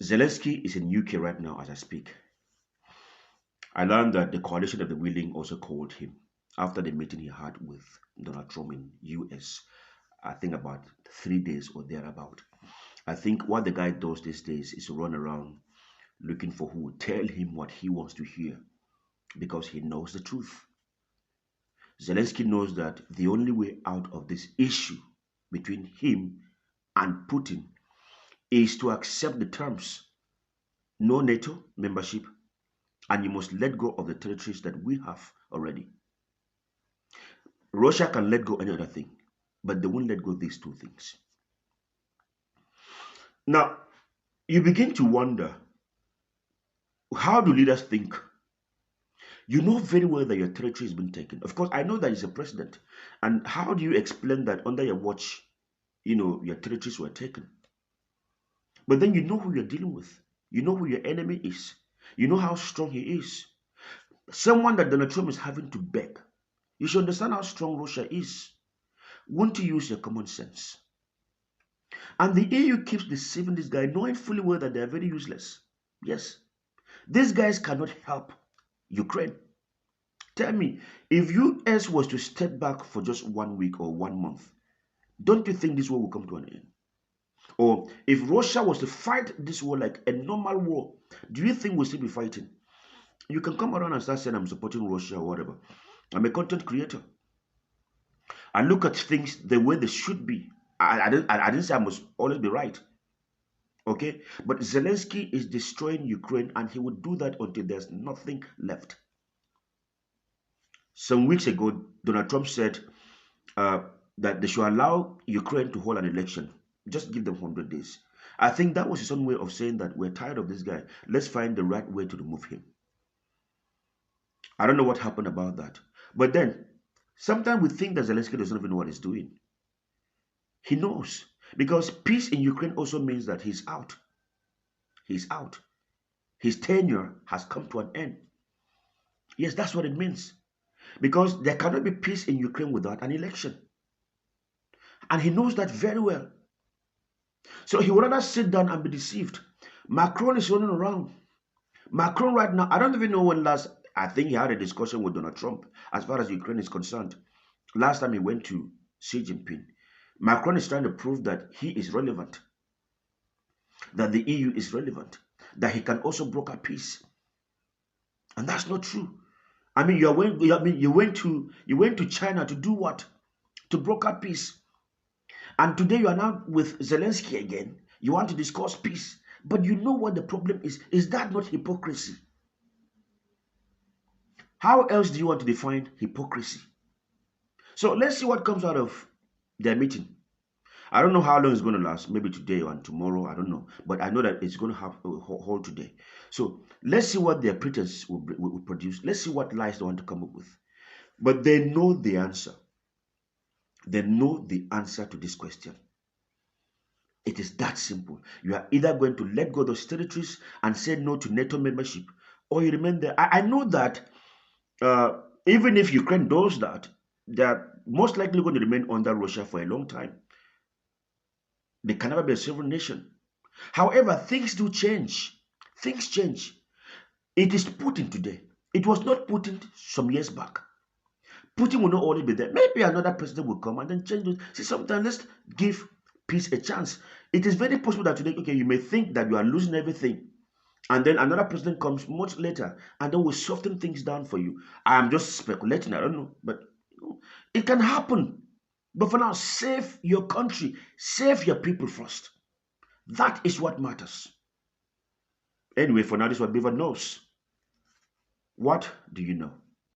Zelensky is in UK right now as I speak. I learned that the coalition of the willing also called him after the meeting he had with Donald Trump in US. I think about 3 days or thereabout. I think what the guy does these days is run around looking for who will tell him what he wants to hear because he knows the truth. Zelensky knows that the only way out of this issue between him and Putin is to accept the terms: no NATO membership, and you must let go of the territories that we have already. Russia can let go any other thing, but they won't let go of these two things. Now, you begin to wonder, how do leaders think? You know very well that your territory has been taken. Of course, I know that he's a president. And how do you explain that under your watch, your territories were taken? But then you know who you're dealing with. You know who your enemy is. You know how strong he is. Someone that Donald Trump is having to beg. You should understand how strong Russia is. Won't you use your common sense? And the EU keeps deceiving this guy, knowing fully well that they are very useless. Yes. These guys cannot help Ukraine. Tell me, if US was to step back for just 1 week or 1 month, don't you think this war will come to an end? Or if Russia was to fight this war like a normal war, do you think we'll still be fighting? You can come around and start saying I'm supporting Russia or whatever. I'm a content creator. I look at things the way they should be. I didn't say I must always be right. Okay? But Zelensky is destroying Ukraine, and he will do that until there's nothing left. Some weeks ago, Donald Trump said that they should allow Ukraine to hold an election. Just give them 100 days. I think that was his own way of saying that we're tired of this guy. Let's find the right way to remove him. I don't know what happened about that. But then, sometimes we think that Zelensky doesn't even know what he's doing. He knows. Because peace in Ukraine also means that he's out. He's out. His tenure has come to an end. Yes, that's what it means. Because there cannot be peace in Ukraine without an election. And he knows that very well. So he would rather sit down and be deceived. Macron is running around. Macron right now, I don't even know when last, I think he had a discussion with Donald Trump as far as Ukraine is concerned. Last time he went to Xi Jinping. Macron is trying to prove that he is relevant. That the EU is relevant. That he can also broker peace. And that's not true. I mean, you went to China to do what? To broker peace. And today you are now with Zelensky again. You want to discuss peace. But you know what the problem is. Is that not hypocrisy? How else do you want to define hypocrisy? So let's see what comes out of their meeting. I don't know how long it's going to last. Maybe today or tomorrow. I don't know. But I know that it's going to have a hold today. So let's see what their pretense will produce. Let's see what lies they want to come up with. But they know the answer. They know the answer to this question. It is that simple. You are either going to let go of those territories and say no to NATO membership, or you remain there. I know that even if Ukraine does that, they are most likely going to remain under Russia for a long time. They can never be a sovereign nation. However, things do change. Things change. It is Putin today. It was not Putin some years back. Putin will not always be there. Maybe another president will come and then change it. See, sometimes let's give peace a chance. It is very possible that today, okay, you may think that you are losing everything. And then another president comes much later and then will soften things down for you. I am just speculating. I don't know. But it can happen. But for now, save your country. Save your people first. That is what matters. Anyway, for now, this is what Beaver knows. What do you know?